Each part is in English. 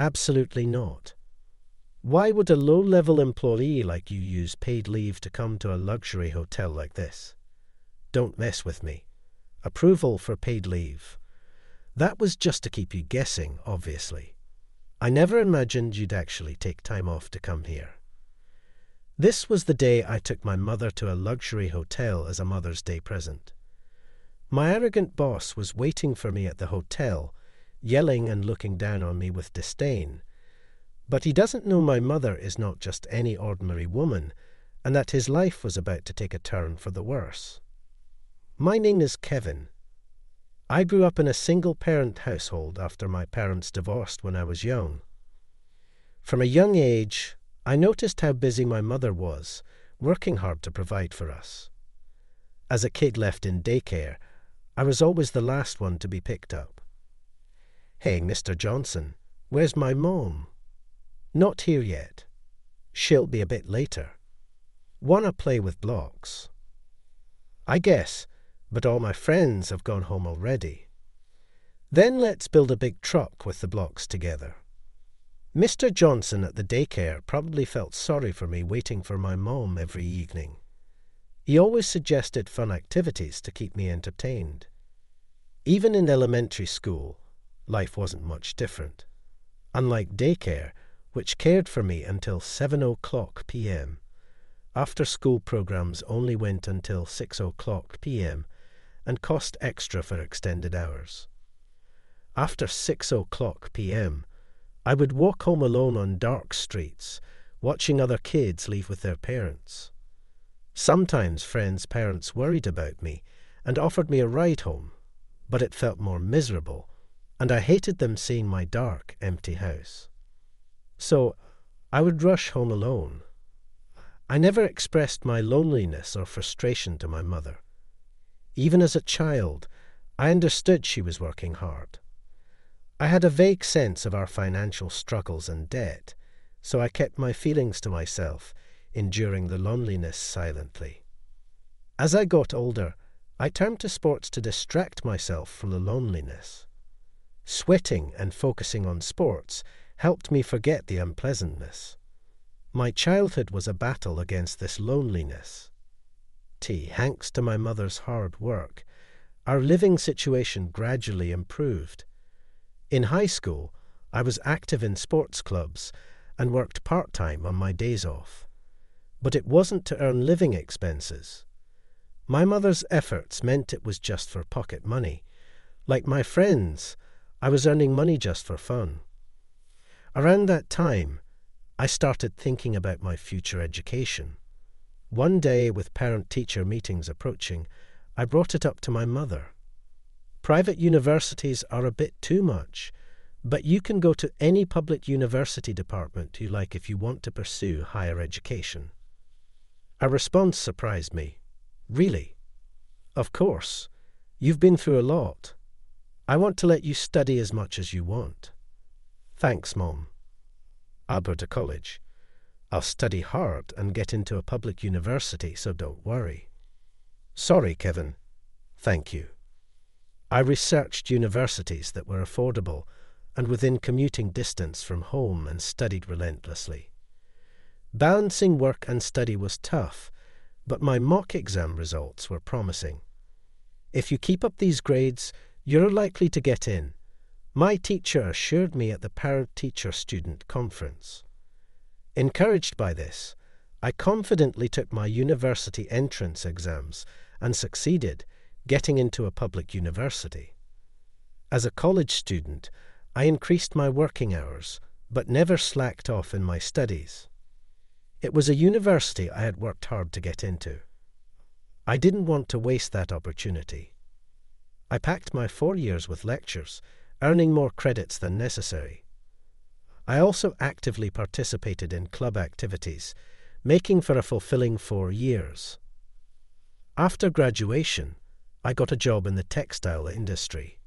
Absolutely not. Why would a low-level employee like you use paid leave to come to a luxury hotel like this? Don't mess with me. Approval for paid leave. That was just to keep you guessing, obviously. I never imagined you'd actually take time off to come here. This was the day I took my mother to a luxury hotel as a Mother's Day present. My arrogant boss was waiting for me at the hotel, yelling and looking down on me with disdain. But he doesn't know my mother is not just any ordinary woman, and that his life was about to take a turn for the worse. My name is Kevin. I grew up in a single-parent household after my parents divorced when I was young. From a young age, I noticed how busy my mother was, working hard to provide for us. As a kid left in daycare, I was always the last one to be picked up. "Hey, Mr. Johnson, where's my mom?" "Not here yet. She'll be a bit later." "Wanna play with blocks?" "I guess, but all my friends have gone home already." "Then let's build a big truck with the blocks together." Mr. Johnson at the daycare probably felt sorry for me waiting for my mom every evening. He always suggested fun activities to keep me entertained. Even in elementary school, life wasn't much different. Unlike daycare, which cared for me until 7:00 p.m., after-school programs only went until 6:00 p.m. and cost extra for extended hours. After 6:00 p.m., I would walk home alone on dark streets, watching other kids leave with their parents. Sometimes friends' parents worried about me and offered me a ride home, but it felt more miserable, and I hated them seeing my dark, empty house. So I would rush home alone. I never expressed my loneliness or frustration to my mother. Even as a child, I understood she was working hard. I had a vague sense of our financial struggles and debt, so I kept my feelings to myself, enduring the loneliness silently. As I got older, I turned to sports to distract myself from the loneliness. Sweating and focusing on sports helped me forget the unpleasantness. My childhood was a battle against this loneliness. Thanks to my mother's hard work, our living situation gradually improved. In high school, I was active in sports clubs and worked part-time on my days off. But it wasn't to earn living expenses. My mother's efforts meant it was just for pocket money. Like my friends, I was earning money just for fun. Around that time, I started thinking about my future education. One day, with parent-teacher meetings approaching, I brought it up to my mother. Private universities are a bit too much, but you can go to any public university department you like if you want to pursue higher education. Her response surprised me. "Really?" "Of course. You've been through a lot. I want to let you study as much as you want." "Thanks, Mom. I'll go to college. I'll study hard and get into a public university, so don't worry." "Sorry, Kevin. Thank you." I researched universities that were affordable and within commuting distance from home and studied relentlessly. Balancing work and study was tough, but my mock exam results were promising. "If you keep up these grades, you're likely to get in," my teacher assured me at the parent-teacher-student conference. Encouraged by this, I confidently took my university entrance exams and succeeded, getting into a public university. As a college student, I increased my working hours, but never slacked off in my studies. It was a university I had worked hard to get into. I didn't want to waste that opportunity. I packed my 4 years with lectures, earning more credits than necessary. I also actively participated in club activities, making for a fulfilling 4 years. After graduation, I got a job in the textile industry.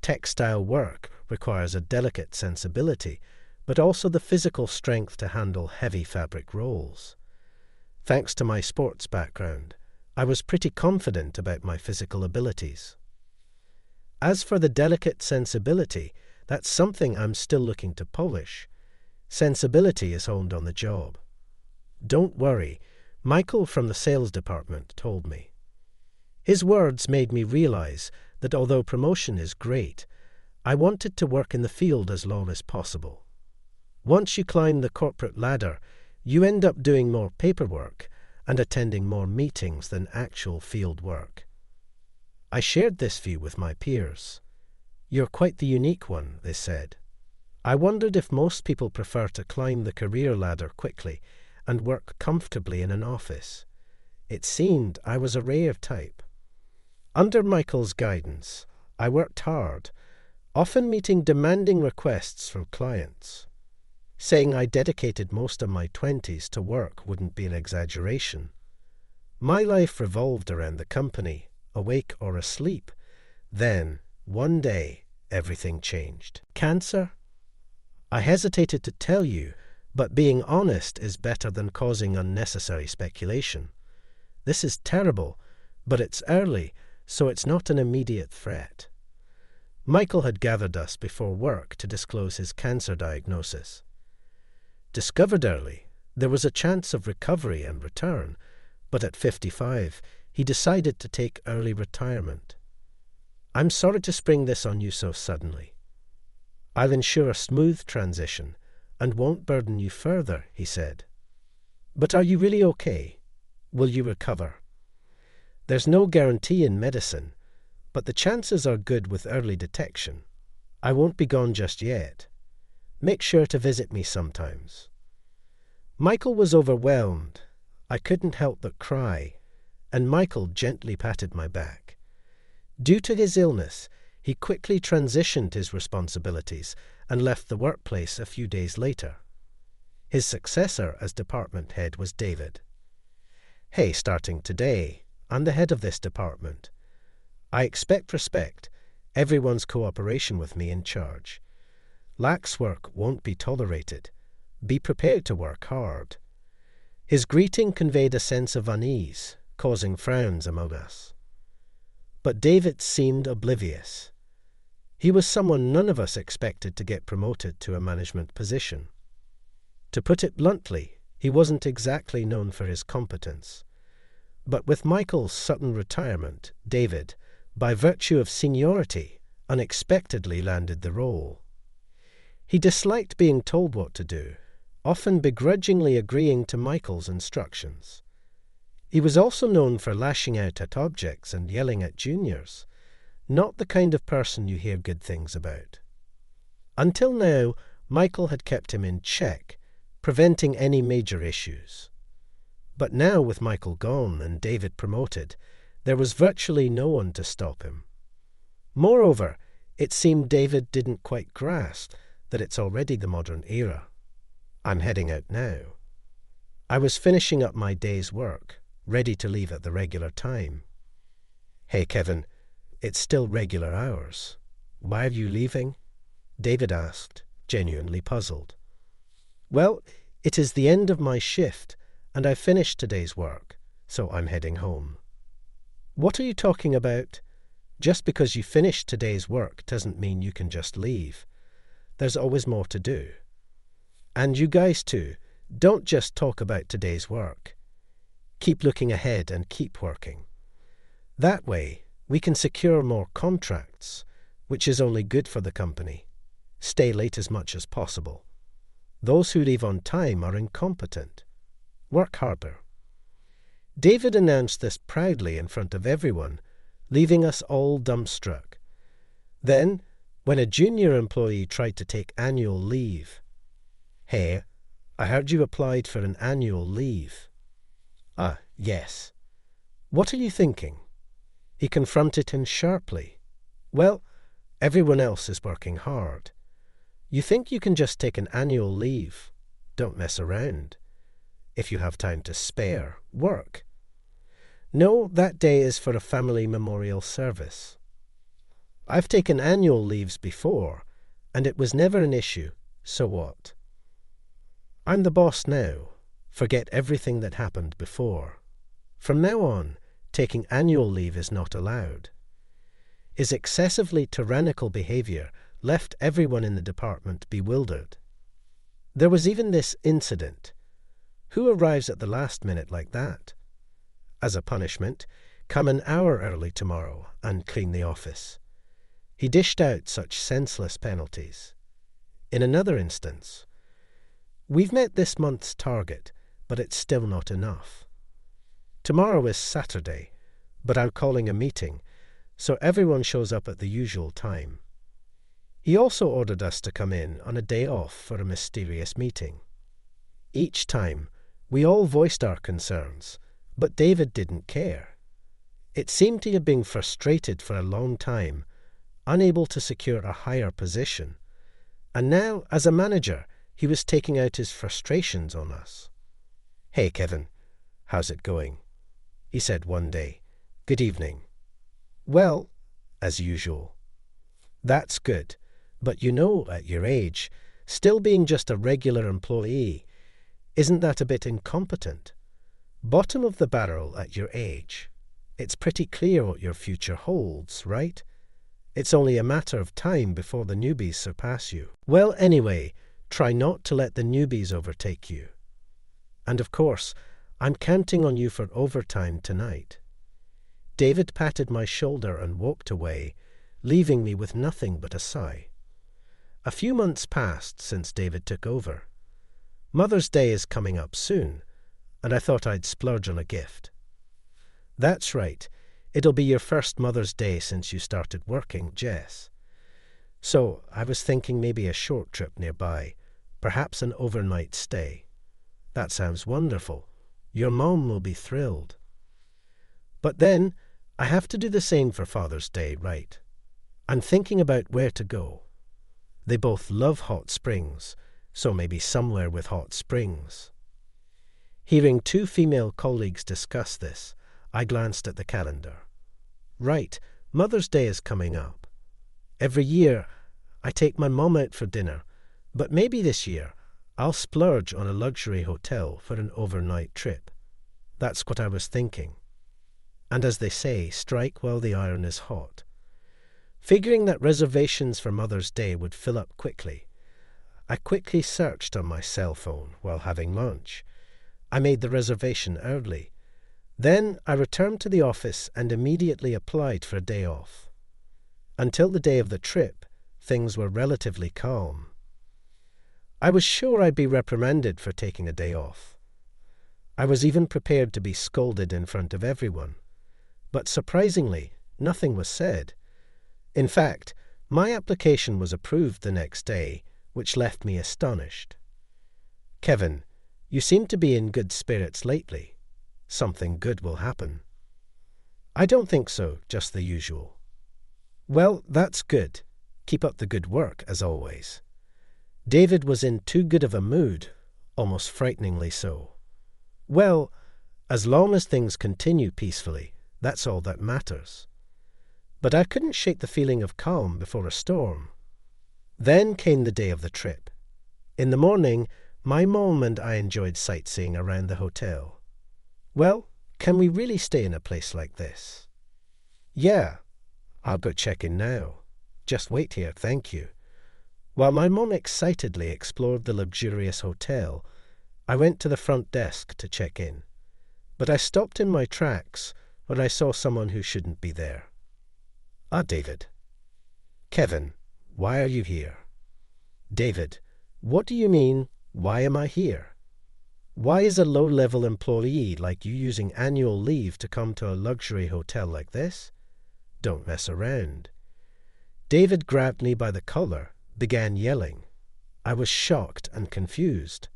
Textile work requires a delicate sensibility, but also the physical strength to handle heavy fabric rolls. Thanks to my sports background, I was pretty confident about my physical abilities. As for the delicate sensibility, That's something I'm still looking to polish. Sensibility is honed on the job. Don't worry, Michael from the sales department told me. His words made me realize that although promotion is great, I wanted to work in the field as long as possible. Once you climb the corporate ladder, you end up doing more paperwork and attending more meetings than actual field work. I shared this view with my peers. You're quite the unique one, they said. I wondered if most people prefer to climb the career ladder quickly and work comfortably in an office. It seemed I was a rare type. Under Michael's guidance, I worked hard, often meeting demanding requests from clients. Saying I dedicated most of my 20s to work wouldn't be an exaggeration. My life revolved around the company, awake or asleep. Then, one day, everything changed. Cancer? I hesitated to tell you, but being honest is better than causing unnecessary speculation. This is terrible, but it's early, so it's not an immediate threat. Michael had gathered us before work to disclose his cancer diagnosis. Discovered early, there was a chance of recovery and return, but at 55, he decided to take early retirement. I'm sorry to spring this on you so suddenly. I'll ensure a smooth transition and won't burden you further, he said. But are you really okay? Will you recover? There's no guarantee in medicine, but the chances are good with early detection. I won't be gone just yet. Make sure to visit me sometimes. Michael was overwhelmed. I couldn't help but cry, and Michael gently patted my back. Due to his illness, he quickly transitioned his responsibilities and left the workplace a few days later. His successor as department head was David. Hey, starting today, I'm the head of this department. I expect respect, everyone's cooperation with me in charge. Lax work won't be tolerated. Be prepared to work hard. His greeting conveyed a sense of unease, causing frowns among us. But David seemed oblivious. He was someone none of us expected to get promoted to a management position. To put it bluntly, he wasn't exactly known for his competence. But with Michael's sudden retirement, David, by virtue of seniority, unexpectedly landed the role. He disliked being told what to do, often begrudgingly agreeing to Michael's instructions. He was also known for lashing out at objects and yelling at juniors, not the kind of person you hear good things about. Until now, Michael had kept him in check, preventing any major issues. But now, with Michael gone and David promoted, there was virtually no one to stop him. Moreover, it seemed David didn't quite grasp that it's already the modern era. I'm heading out now. I was finishing up my day's work, ready to leave at the regular time. Hey, Kevin, it's still regular hours. Why are you leaving? David asked, genuinely puzzled. Well, it is the end of my shift, and I've finished today's work, so I'm heading home. What are you talking about? Just because you finished today's work doesn't mean you can just leave. There's always more to do. And you guys too, don't just talk about today's work. Keep looking ahead and keep working. That way, we can secure more contracts, which is only good for the company. Stay late as much as possible. Those who leave on time are incompetent. Work harder. David announced this proudly in front of everyone, leaving us all dumbstruck. Then, when a junior employee tried to take annual leave, "Hey, I heard you applied for an annual leave." "Ah, yes." "What are you thinking?" He confronted him sharply. "Well, everyone else is working hard. You think you can just take an annual leave? Don't mess around. If you have time to spare, work." "No, that day is for a family memorial service." "I've taken annual leaves before, and it was never an issue, so what?" "I'm the boss now. Forget everything that happened before. From now on, taking annual leave is not allowed." His excessively tyrannical behavior left everyone in the department bewildered. There was even this incident. Who arrives at the last minute like that? As a punishment, come an hour early tomorrow and clean the office. He dished out such senseless penalties. In another instance, we've met this month's target, but it's still not enough. Tomorrow is Saturday, but I'm calling a meeting, so everyone shows up at the usual time. He also ordered us to come in on a day off for a mysterious meeting. Each time, we all voiced our concerns, but David didn't care. It seemed he had been frustrated for a long time, unable to secure a higher position, and now, as a manager, he was taking out his frustrations on us. "Hey, Kevin, how's it going?" he said one day. "Good evening." "Well, as usual." "That's good, but at your age, still being just a regular employee, isn't that a bit incompetent? Bottom of the barrel at your age. It's pretty clear what your future holds, right? It's only a matter of time before the newbies surpass you. Well, anyway, try not to let the newbies overtake you. And of course, I'm counting on you for overtime tonight." David patted my shoulder and walked away, leaving me with nothing but a sigh. A few months passed since David took over. Mother's Day is coming up soon, and I thought I'd splurge on a gift. "That's right. It'll be your first Mother's Day since you started working, Jess. So I was thinking maybe a short trip nearby, perhaps an overnight stay." "That sounds wonderful. Your mom will be thrilled." "But then, I have to do the same for Father's Day, right? I'm thinking about where to go. They both love hot springs, so maybe somewhere with hot springs." Hearing two female colleagues discuss this, I glanced at the calendar. Right, Mother's Day is coming up. Every year, I take my mom out for dinner, but maybe this year, I'll splurge on a luxury hotel for an overnight trip. That's what I was thinking. And as they say, strike while the iron is hot. Figuring that reservations for Mother's Day would fill up quickly, I quickly searched on my cell phone while having lunch. I made the reservation early. Then I returned to the office and immediately applied for a day off. Until the day of the trip, things were relatively calm. I was sure I'd be reprimanded for taking a day off. I was even prepared to be scolded in front of everyone. But surprisingly, nothing was said. In fact, my application was approved the next day, which left me astonished. "Kevin, you seem to be in good spirits lately. Something good will happen." "I don't think so, just the usual." "Well, that's good. Keep up the good work, as always." David was in too good of a mood, almost frighteningly so. "Well, as long as things continue peacefully, that's all that matters." But I couldn't shake the feeling of calm before a storm. Then came the day of the trip. In the morning, my mom and I enjoyed sightseeing around the hotel. "Well, can we really stay in a place like this?" "Yeah, I'll go check in now. Just wait here, thank you." While my mom excitedly explored the luxurious hotel, I went to the front desk to check in. But I stopped in my tracks when I saw someone who shouldn't be there. David. "Kevin, why are you here?" "David, what do you mean, why am I here? Why is a low-level employee like you using annual leave to come to a luxury hotel like this? Don't mess around." David grabbed me by the collar, began yelling. I was shocked and confused.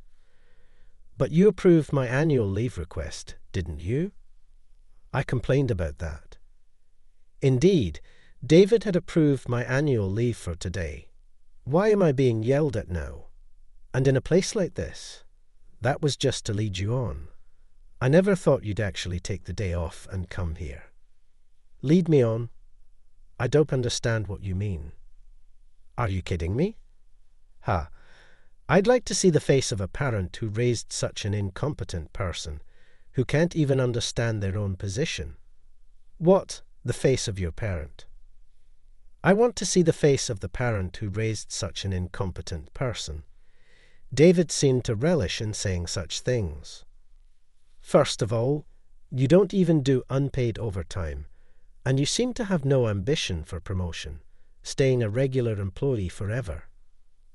"But you approved my annual leave request, didn't you?" I complained about that. Indeed, David had approved my annual leave for today. Why am I being yelled at now? And in a place like this? That was just to lead you on. I never thought you'd actually take the day off and come here. Lead me on? I don't understand what you mean. Are you kidding me? Ha! I'd like to see the face of a parent who raised such an incompetent person, who can't even understand their own position. What, the face of your parent? I want to see the face of the parent who raised such an incompetent person. David seemed to relish in saying such things. First of all, you don't even do unpaid overtime, and you seem to have no ambition for promotion, staying a regular employee forever.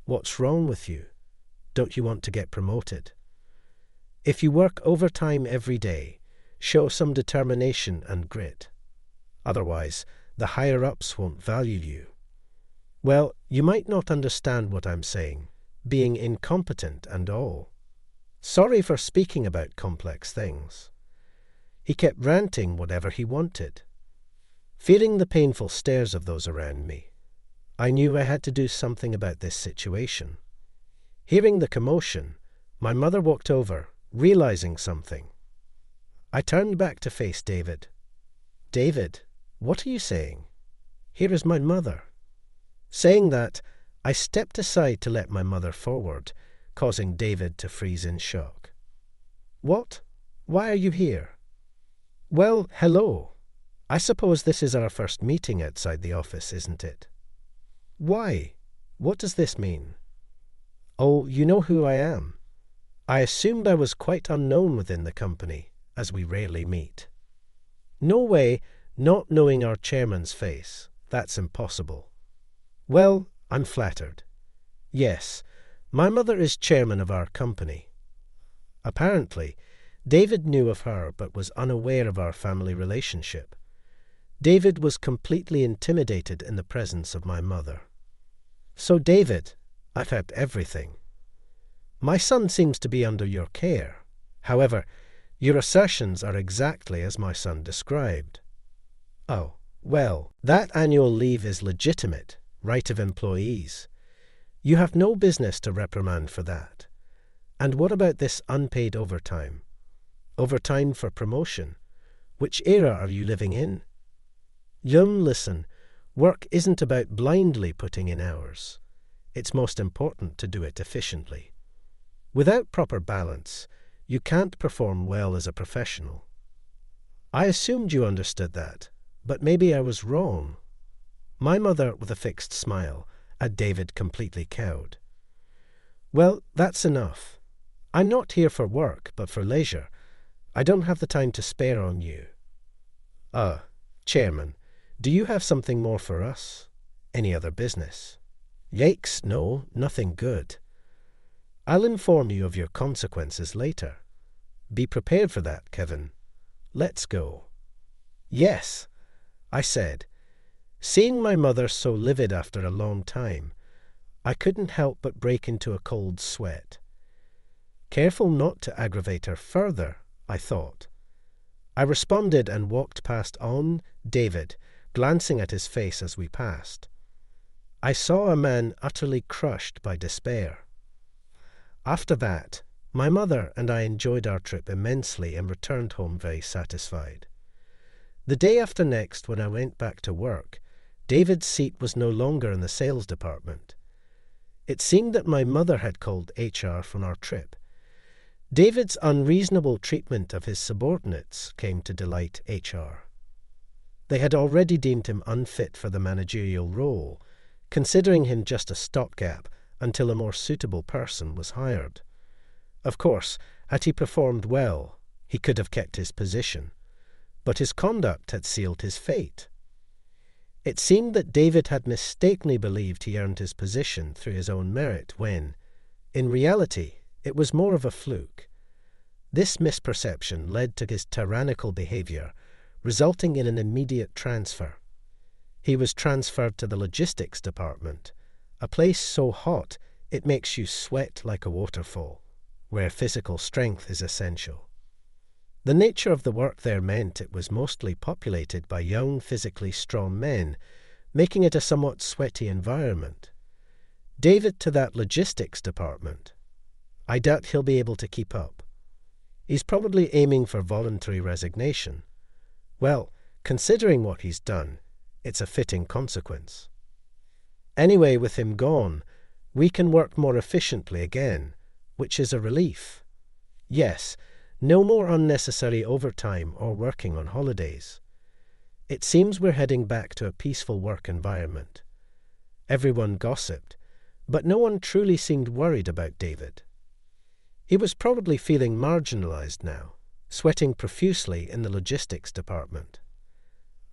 What's wrong with you? Don't you want to get promoted? If you work overtime every day, show some determination and grit. Otherwise, the higher-ups won't value you. Well, you might not understand what I'm saying, being incompetent and all. Sorry for speaking about complex things. He kept ranting whatever he wanted. Feeling the painful stares of those around me, I knew I had to do something about this situation. Hearing the commotion, my mother walked over, realizing something. I turned back to face David. David, what are you saying? Here is my mother. Saying that, I stepped aside to let my mother forward, causing David to freeze in shock. What? Why are you here? Well, hello. I suppose this is our first meeting outside the office, isn't it? Why? What does this mean? Oh, you know who I am. I assumed I was quite unknown within the company, as we rarely meet. No way, not knowing our chairman's face. That's impossible. Well, I'm flattered. Yes, my mother is chairman of our company. Apparently, David knew of her but was unaware of our family relationship. David was completely intimidated in the presence of my mother. So, David, I've heard everything. My son seems to be under your care. However, your assertions are exactly as my son described. Oh, well, that annual leave is legitimate, right of employees. You have no business to reprimand for that. And what about this unpaid overtime? Overtime for promotion? Which era are you living in? Listen, work isn't about blindly putting in hours. It's most important to do it efficiently. Without proper balance, you can't perform well as a professional. I assumed you understood that, but maybe I was wrong. My mother, with a fixed smile, at David completely cowed. Well, that's enough. I'm not here for work, but for leisure. I don't have the time to spare on you. Chairman, do you have something more for us? Any other business? Yikes, no, nothing good. I'll inform you of your consequences later. Be prepared for that, Kevin. Let's go. Yes, I said. Seeing my mother so livid after a long time, I couldn't help but break into a cold sweat. Careful not to aggravate her further, I thought. I responded and walked past David, glancing at his face as we passed. I saw a man utterly crushed by despair. After that, my mother and I enjoyed our trip immensely and returned home very satisfied. The day after next, when I went back to work, David's seat was no longer in the sales department. It seemed that my mother had called HR from our trip. David's unreasonable treatment of his subordinates came to delight HR. They had already deemed him unfit for the managerial role, considering him just a stopgap until a more suitable person was hired. Of course, had he performed well, he could have kept his position, but his conduct had sealed his fate. It seemed that David had mistakenly believed he earned his position through his own merit when, in reality, it was more of a fluke. This misperception led to his tyrannical behavior, resulting in an immediate transfer. He was transferred to the logistics department, a place so hot it makes you sweat like a waterfall, where physical strength is essential. The nature of the work there meant it was mostly populated by young, physically strong men, making it a somewhat sweaty environment. David to that logistics department. I doubt he'll be able to keep up. He's probably aiming for voluntary resignation. Well, considering what he's done, it's a fitting consequence. Anyway, with him gone, we can work more efficiently again, which is a relief. Yes, no more unnecessary overtime or working on holidays. It seems we're heading back to a peaceful work environment. Everyone gossiped, but no one truly seemed worried about David. He was probably feeling marginalized now, sweating profusely in the logistics department.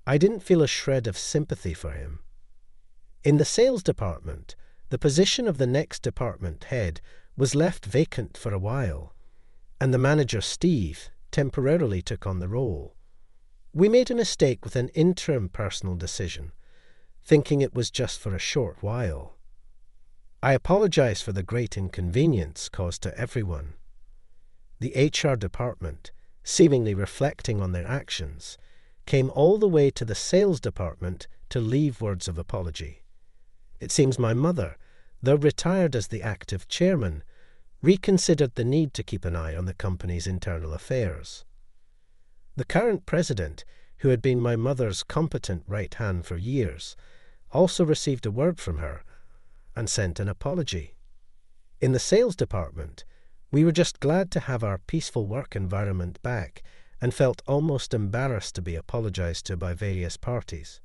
I didn't feel a shred of sympathy for him. In the sales department, the position of the next department head was left vacant for a while, and the manager, Steve, temporarily took on the role. We made a mistake with an interim personal decision, thinking it was just for a short while. I apologize for the great inconvenience caused to everyone. The HR department, seemingly reflecting on their actions, came all the way to the sales department to leave words of apology. It seems my mother, though retired as the active chairman, reconsidered the need to keep an eye on the company's internal affairs. The current president, who had been my mother's competent right hand for years, also received a word from her and sent an apology. In the sales department, we were just glad to have our peaceful work environment back and felt almost embarrassed to be apologized to by various parties.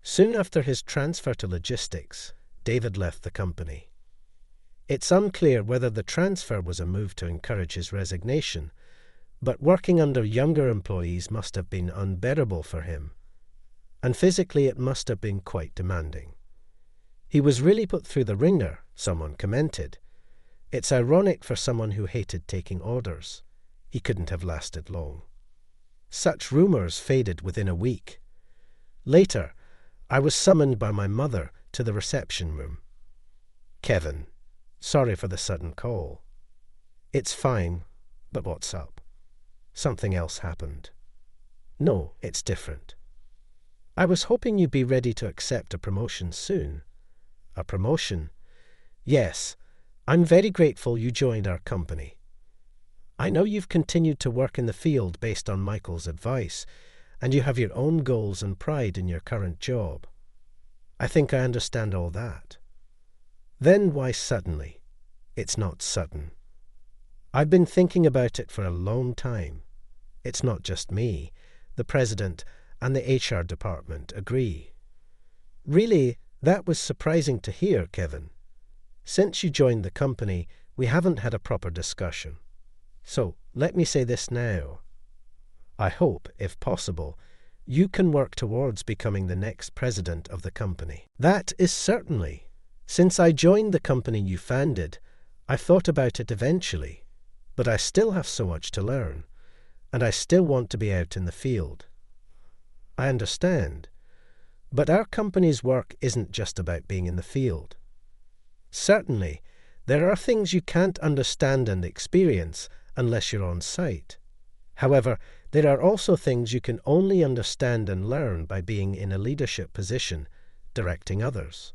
Soon after his transfer to logistics, David left the company. It's unclear whether the transfer was a move to encourage his resignation, but working under younger employees must have been unbearable for him, and physically it must have been quite demanding. He was really put through the ringer, someone commented. It's ironic for someone who hated taking orders. He couldn't have lasted long. Such rumours faded within a week. Later, I was summoned by my mother to the reception room. "Kevin, sorry for the sudden call." "It's fine, but what's up?" "Something else happened." "No, it's different." "I was hoping you'd be ready to accept a promotion soon." "A promotion?" "Yes, I'm very grateful you joined our company. I know you've continued to work in the field based on Michael's advice, and you have your own goals and pride in your current job. I think I understand all that." "Then why suddenly?" "It's not sudden. I've been thinking about it for a long time. It's not just me. The president and the HR department agree." "Really, that was surprising to hear, Kevin. Since you joined the company, we haven't had a proper discussion. So, let me say this now. I hope, if possible, you can work towards becoming the next president of the company." "That is certainly. Since I joined the company you founded, I've thought about it eventually, but I still have so much to learn, and I still want to be out in the field." "I understand. But our company's work isn't just about being in the field. Certainly, there are things you can't understand and experience unless you're on site. However, there are also things you can only understand and learn by being in a leadership position, directing others."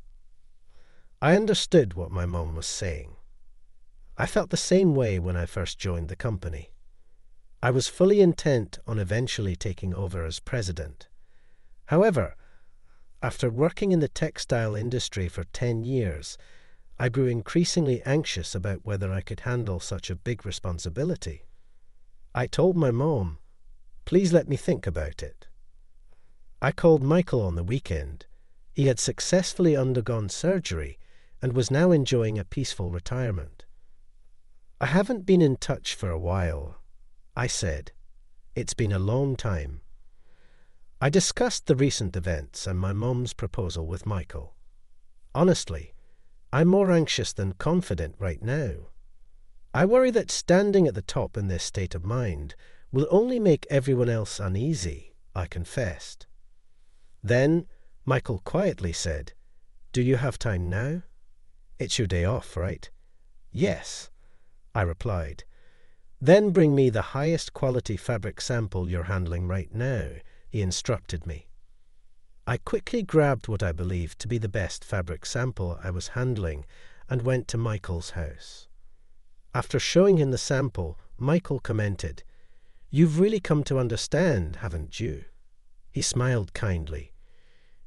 I understood what my mom was saying. I felt the same way when I first joined the company. I was fully intent on eventually taking over as president. However, after working in the textile industry for 10 years, I grew increasingly anxious about whether I could handle such a big responsibility. I told my mom, "Please let me think about it." I called Michael on the weekend. He had successfully undergone surgery and was now enjoying a peaceful retirement. "I haven't been in touch for a while," I said. "It's been a long time." I discussed the recent events and my mom's proposal with Michael. Honestly, I'm more anxious than confident right now. I worry that standing at the top in this state of mind will only make everyone else uneasy, I confessed. Then Michael quietly said, "Do you have time now?" "It's your day off, right?" "Yes," I replied. "Then bring me the highest quality fabric sample you're handling right now," he instructed me. I quickly grabbed what I believed to be the best fabric sample I was handling and went to Michael's house. After showing him the sample, Michael commented, "You've really come to understand, haven't you?" He smiled kindly.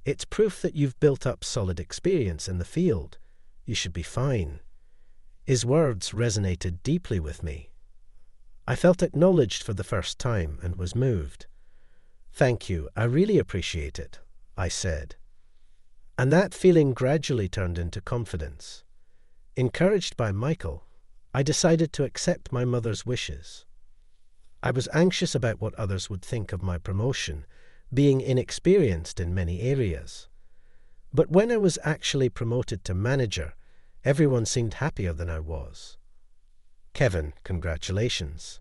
"It's proof that you've built up solid experience in the field. You should be fine." His words resonated deeply with me. I felt acknowledged for the first time and was moved. "Thank you, I really appreciate it," I said. And that feeling gradually turned into confidence. Encouraged by Michael, I decided to accept my mother's wishes. I was anxious about what others would think of my promotion, being inexperienced in many areas. But when I was actually promoted to manager, everyone seemed happier than I was. "Kevin, congratulations.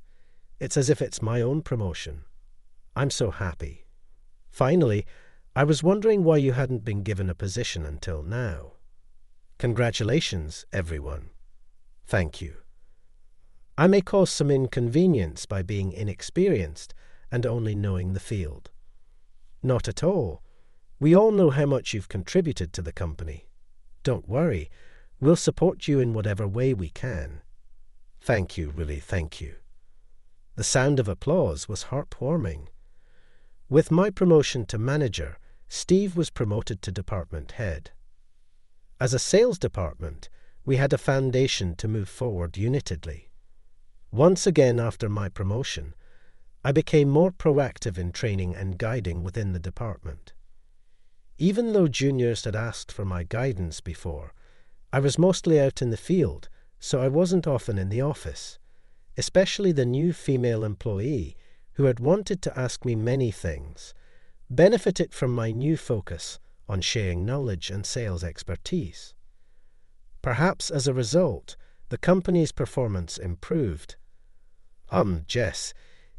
It's as if it's my own promotion. I'm so happy. Finally, I was wondering why you hadn't been given a position until now. Congratulations, everyone. Thank you. I may cause some inconvenience by being inexperienced and only knowing the field. Not at all. We all know how much you've contributed to the company. Don't worry, we'll support you in whatever way we can. Thank you, really, thank you." The sound of applause was heartwarming. With my promotion to manager, Steve was promoted to department head. As a sales department, we had a foundation to move forward unitedly. Once again after my promotion, I became more proactive in training and guiding within the department. Even though juniors had asked for my guidance before, I was mostly out in the field, so I wasn't often in the office, especially the new female employee who had wanted to ask me many things, benefited from my new focus on sharing knowledge and sales expertise. Perhaps as a result, the company's performance improved. Jess,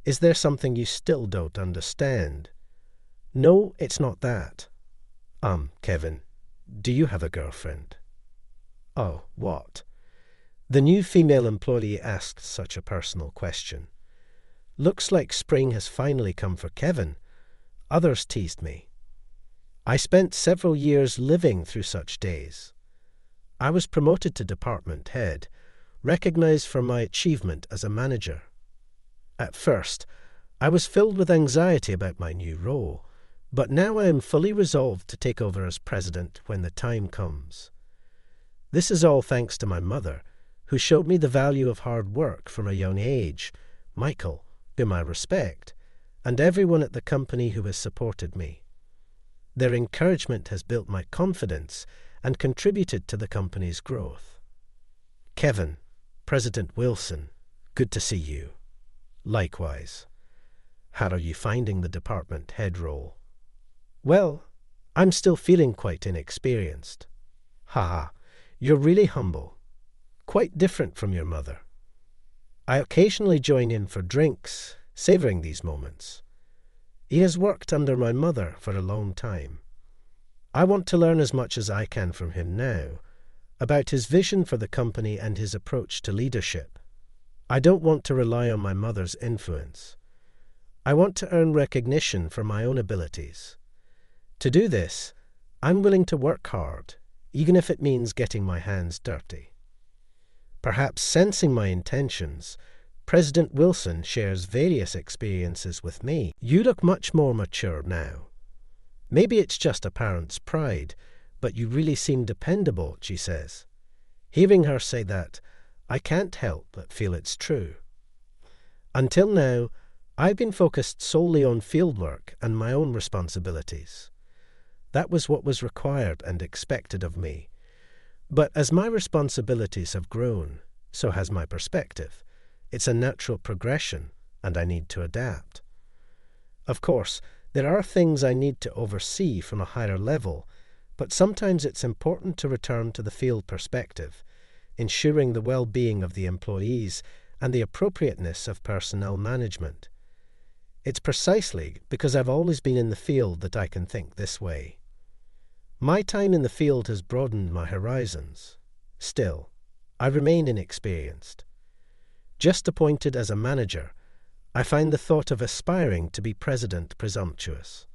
is there something you still don't understand?" "No, it's not that." Kevin, do you have a girlfriend?" "Oh, what?" The new female employee asked such a personal question. Looks like spring has finally come for Kevin. Others teased me. I spent several years living through such days. I was promoted to department head, recognized for my achievement as a manager. At first, I was filled with anxiety about my new role, but now I am fully resolved to take over as president when the time comes. This is all thanks to my mother, who showed me the value of hard work from a young age, Michael, whom I respect, and everyone at the company who has supported me. Their encouragement has built my confidence and contributed to the company's growth. Kevin, President Wilson, good to see you. Likewise. How are you finding the department head role? Well, I'm still feeling quite inexperienced. Haha, you're really humble. Quite different from your mother. I occasionally join in for drinks, savouring these moments. He has worked under my mother for a long time. I want to learn as much as I can from him now, about his vision for the company and his approach to leadership. I don't want to rely on my mother's influence. I want to earn recognition for my own abilities. To do this, I'm willing to work hard, even if it means getting my hands dirty. Perhaps sensing my intentions, President Wilson shares various experiences with me. You look much more mature now. Maybe it's just a parent's pride, but you really seem dependable, she says. Hearing her say that, I can't help but feel it's true. Until now, I've been focused solely on fieldwork and my own responsibilities. That was what was required and expected of me. But as my responsibilities have grown, so has my perspective. It's a natural progression, and I need to adapt. Of course, there are things I need to oversee from a higher level, but sometimes it's important to return to the field perspective, ensuring the well-being of the employees and the appropriateness of personnel management. It's precisely because I've always been in the field that I can think this way. My time in the field has broadened my horizons. Still, I remain inexperienced. Just appointed as a manager, I find the thought of aspiring to be president presumptuous.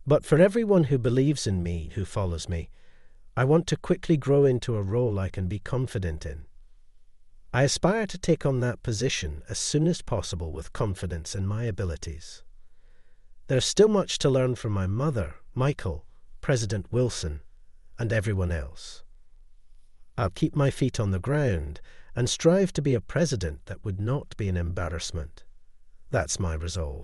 But for everyone who believes in me, who follows me, I want to quickly grow into a role I can be confident in. I aspire to take on that position as soon as possible with confidence in my abilities. There's still much to learn from my mother, Michael, President Wilson, and everyone else. I'll keep my feet on the ground and strive to be a president that would not be an embarrassment. That's my resolve.